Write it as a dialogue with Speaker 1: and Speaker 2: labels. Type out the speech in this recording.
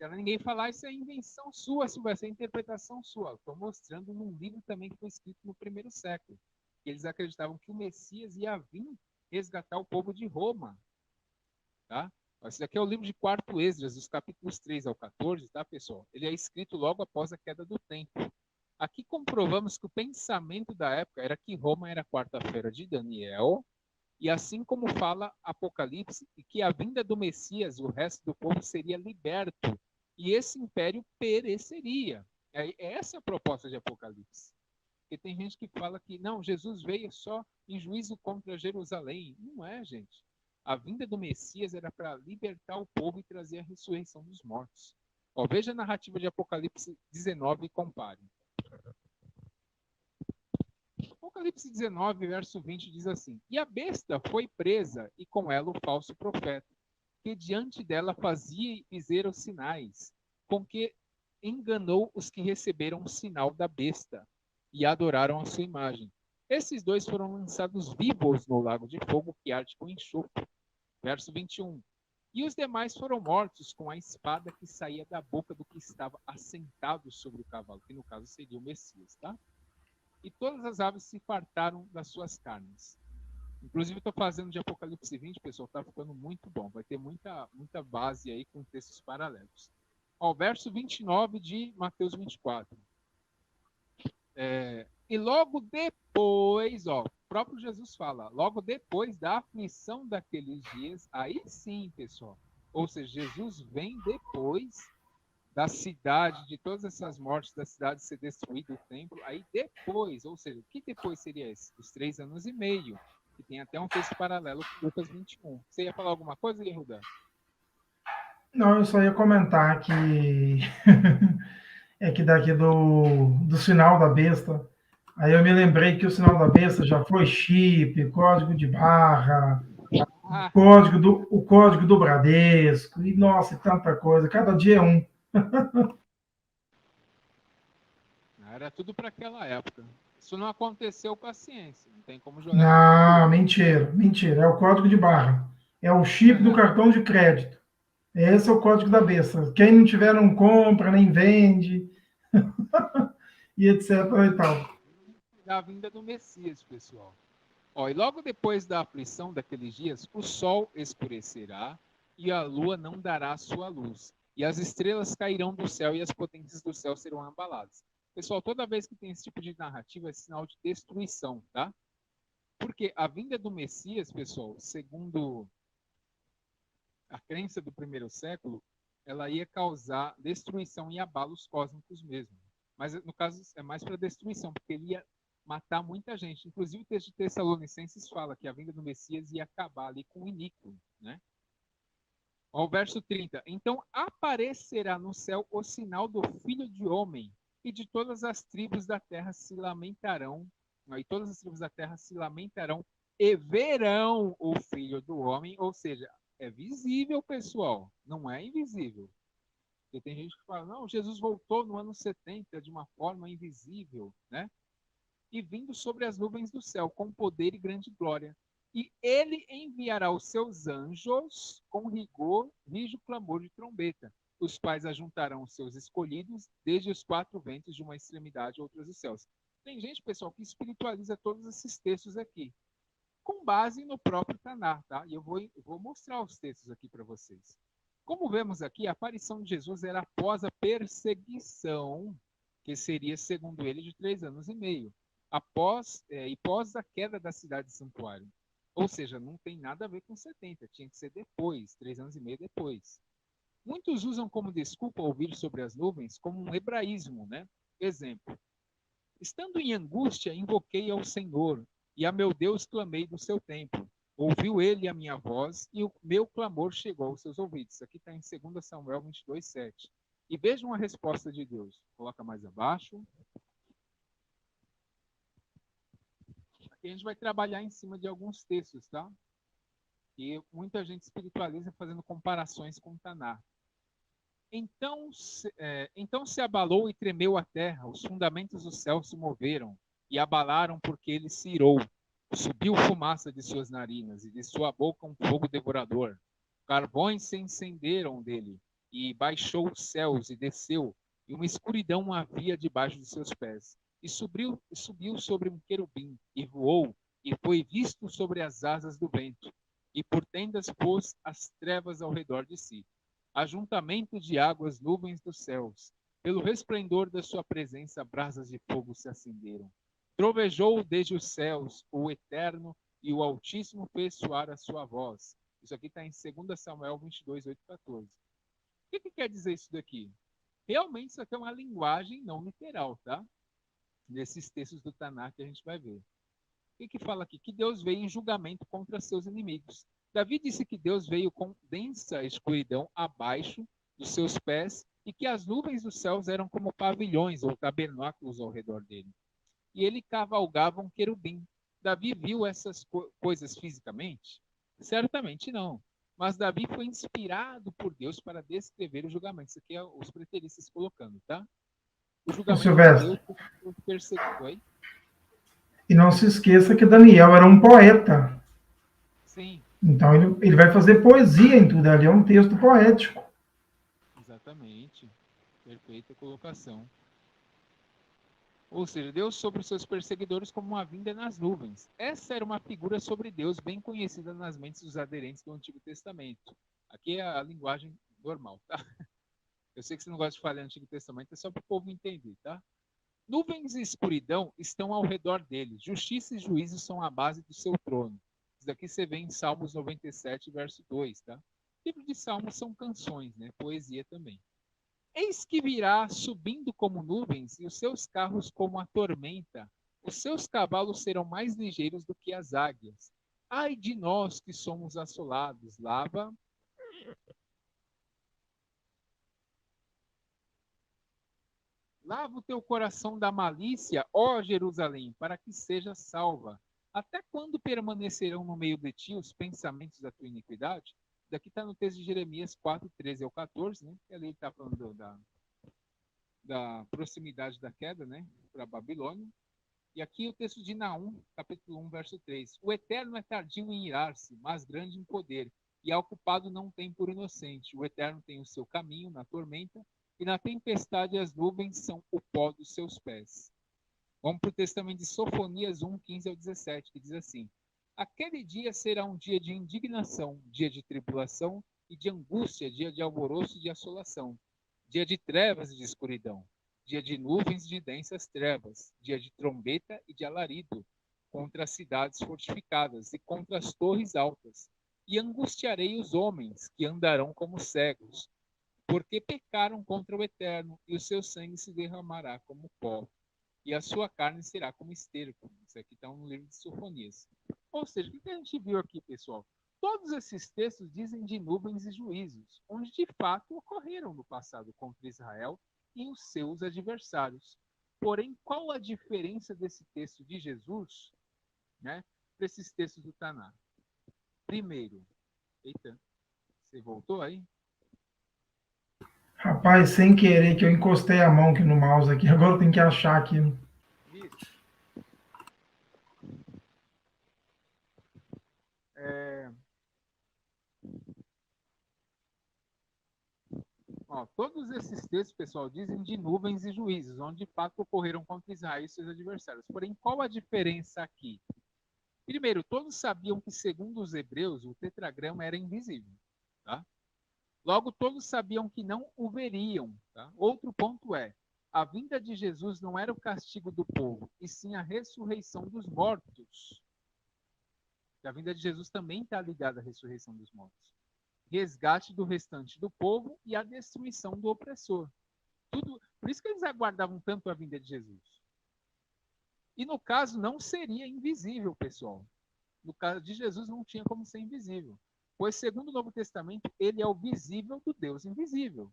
Speaker 1: Para ninguém falar, isso é invenção sua, Silvestre, é interpretação sua. Estou mostrando num livro também que foi escrito no primeiro século. Eles acreditavam que o Messias ia vir resgatar o povo de Roma. Tá? Esse daqui é o livro de Quarto Esdras, dos capítulos 3 ao 14, tá, pessoal? Ele é escrito logo após a queda do templo. Aqui comprovamos que o pensamento da época era que Roma era a quarta-feira de Daniel, e assim como fala Apocalipse, que a vinda do Messias, o resto do povo seria liberto, e esse império pereceria. Essa é a proposta de Apocalipse. Porque tem gente que fala que, não, Jesus veio só em juízo contra Jerusalém. Não é, gente. A vinda do Messias era para libertar o povo e trazer a ressurreição dos mortos. Ó, veja a narrativa de Apocalipse 19 e compare. Apocalipse 19, verso 20 diz assim: E a besta foi presa, e com ela o falso profeta, que diante dela fazia dizer os sinais, com que enganou os que receberam o sinal da besta e adoraram a sua imagem. Esses dois foram lançados vivos no lago de fogo que arde com enxofre. Verso 21. E os demais foram mortos com a espada que saía da boca do que estava assentado sobre o cavalo, que no caso seria o Messias, tá? E todas as aves se fartaram das suas carnes. Inclusive, estou fazendo de Apocalipse 20, pessoal, está ficando muito bom. Vai ter muita base aí com textos paralelos. Ó, verso 29 de Mateus 24. E logo depois, ó, o próprio Jesus fala, logo depois da aflição daqueles dias, aí sim, pessoal. Ou seja, Jesus vem depois da cidade, de todas essas mortes, da cidade ser destruída, o templo, aí depois, ou seja, o que depois seria esse? Os 3 anos e meio, que tem até um texto paralelo com Lucas 21. Você ia falar alguma coisa, Yehuda?
Speaker 2: Não, eu só ia comentar que é que daqui do sinal da besta, aí eu me lembrei que o sinal da besta já foi chip, código de barra,
Speaker 1: Ah,
Speaker 2: o código do Bradesco, e nossa, tanta coisa, cada dia é um.
Speaker 1: era tudo para aquela época. Isso não aconteceu, paciência. Não tem como jogar a culpa pro
Speaker 2: Não,
Speaker 1: outro.
Speaker 2: mentira, mentira, é o código de barra, é o chip do cartão de crédito. Esse é o código da besta. Quem não tiver não compra, nem vende, e etc e tal.
Speaker 1: Da vinda do Messias, pessoal. Ó, e logo depois da aflição daqueles dias, o sol escurecerá e a lua não dará sua luz. E as estrelas cairão do céu e as potências do céu serão abaladas. Pessoal, toda vez que tem esse tipo de narrativa é sinal de destruição, tá? Porque a vinda do Messias, pessoal, segundo a crença do primeiro século, ela ia causar destruição e abalos cósmicos mesmo. Mas no caso é mais para destruição, porque ele ia matar muita gente. Inclusive o texto de Tessalonicenses fala que a vinda do Messias ia acabar ali com o iníquo, né? Ao verso 30. Então aparecerá no céu o sinal do Filho de Homem, e de todas as tribos da terra se lamentarão, e todas as tribos da terra se lamentarão e verão o Filho do Homem, ou seja, é visível, pessoal, não é invisível. Porque tem gente que fala, não, Jesus voltou no ano 70 de uma forma invisível, né? E vindo sobre as nuvens do céu, com poder e grande glória. E ele enviará os seus anjos com rigor, rijo clamor de trombeta, os quais ajuntarão os seus escolhidos desde os 4 ventos de uma extremidade a outras dos céus. Tem gente, pessoal, que espiritualiza todos esses textos aqui, com base no próprio Tanar, tá? E eu vou mostrar os textos aqui para vocês. Como vemos aqui, a aparição de Jesus era após a perseguição, que seria, segundo ele, de 3 anos e meio, e pós a queda da cidade de santuário. Ou seja, não tem nada a ver com 70, tinha que ser depois, 3 anos e meio depois. Muitos usam como desculpa ouvir sobre as nuvens como um hebraísmo, né? Exemplo: estando em angústia, invoquei ao Senhor, e a meu Deus clamei do seu templo. Ouviu ele a minha voz, e o meu clamor chegou aos seus ouvidos. Aqui está em 2 Samuel 22, 7. E vejam a resposta de Deus. Coloca mais abaixo. Aqui a gente vai trabalhar em cima de alguns textos, tá? E muita gente espiritualiza fazendo comparações com Tanar. Então se abalou e tremeu a terra, os fundamentos do céu se moveram e abalaram porque ele se irou. Subiu fumaça de suas narinas e de sua boca um fogo devorador. Carvões se encenderam dele e baixou os céus e desceu, e uma escuridão havia debaixo de seus pés. E subiu sobre um querubim, e voou, e foi visto sobre as asas do vento, e por tendas pôs as trevas ao redor de si. Ajuntamento de águas, nuvens dos céus. Pelo resplendor da sua presença, brasas de fogo se acenderam. Trovejou desde os céus o Eterno, e o Altíssimo fez soar a sua voz. Isso aqui está em 2 Samuel 22, 8, 14. O que quer dizer isso daqui? Realmente isso aqui é uma linguagem não literal, tá? Nesses textos do Tanakh que a gente vai ver. O que fala aqui? Que Deus veio em julgamento contra seus inimigos. Davi disse que Deus veio com densa escuridão abaixo dos seus pés e que as nuvens dos céus eram como pavilhões ou tabernáculos ao redor dele. E ele cavalgava um querubim. Davi viu essas coisas fisicamente? Certamente não. Mas Davi foi inspirado por Deus para descrever o julgamento. Isso aqui é os preteristas colocando, tá? O
Speaker 2: Ô,
Speaker 1: julgamento de Deus
Speaker 2: Silvestre,
Speaker 1: por perseguidor.
Speaker 2: e não se esqueça que Daniel era um poeta.
Speaker 1: Sim,
Speaker 2: Então ele vai fazer poesia em tudo ali, é um texto poético.
Speaker 1: exatamente. Perfeita colocação. Ou seja, Deus sobre os seus perseguidores como uma vinda nas nuvens. Essa era uma figura sobre Deus bem conhecida nas mentes dos aderentes do Antigo Testamento. Aqui é a linguagem normal, tá? Eu sei que você não gosta de falar Antigo Testamento, é só para o povo entender, tá? Nuvens e escuridão estão ao redor dele. Justiça e juízo são a base do seu trono. Isso daqui você vê em Salmos 97, verso 2, tá? O livro de Salmos são canções, né? Poesia também. Eis que virá subindo como nuvens e os seus carros como a tormenta. Os seus cavalos serão mais ligeiros do que as águias. Ai de nós que somos assolados. Lava o teu coração da malícia, ó Jerusalém, para que seja salva. Até quando permanecerão no meio de ti os pensamentos da tua iniquidade? Daqui está no texto de Jeremias 4, 13 ao 14, né? Que ali ele está falando da proximidade da queda, né? Para a Babilônia. E aqui o texto de Naum, capítulo 1, verso 3. O Eterno é tardio em irar-se, mas grande em poder, e ao culpado não tem por inocente. O Eterno tem o seu caminho na tormenta, e na tempestade as nuvens são o pó dos seus pés. Vamos para o testamento de Sofonias 1, 15 ao 17, que diz assim: Aquele dia será um dia de indignação, dia de tribulação e de angústia, dia de alvoroço e de assolação, dia de trevas e de escuridão, dia de nuvens e de densas trevas, dia de trombeta e de alarido, contra as cidades fortificadas e contra as torres altas. E angustiarei os homens, que andarão como cegos, porque pecaram contra o Eterno, e o seu sangue se derramará como pó, e a sua carne será como esterco. Isso aqui está no livro de Sofonias. Ou seja, o que a gente viu aqui, pessoal? Todos esses textos dizem de nuvens e juízos, onde de fato ocorreram no passado contra Israel e os seus adversários. Porém, qual a diferença desse texto de Jesus, né, para esses textos do Taná? Primeiro, eita, você voltou aí?
Speaker 2: Rapaz, sem querer que eu encostei a mão aqui no mouse aqui, agora eu tenho que achar aqui.
Speaker 1: Isso. É, ó, todos esses textos, pessoal, dizem de nuvens e juízos, onde de fato ocorreram contra Israel e seus adversários. Porém, qual a diferença aqui? Primeiro, todos sabiam que, segundo os hebreus, o tetragrama era invisível. Tá? Logo, todos sabiam que não o veriam. Tá? Outro ponto é, a vinda de Jesus não era o castigo do povo, e sim a ressurreição dos mortos. E a vinda de Jesus também está ligada à ressurreição dos mortos. Resgate do restante do povo e a destruição do opressor. Tudo, por isso que eles aguardavam tanto a vinda de Jesus. E no caso, não seria invisível, pessoal. No caso de Jesus, não tinha como ser invisível. Pois, segundo o Novo Testamento, ele é o visível do Deus invisível.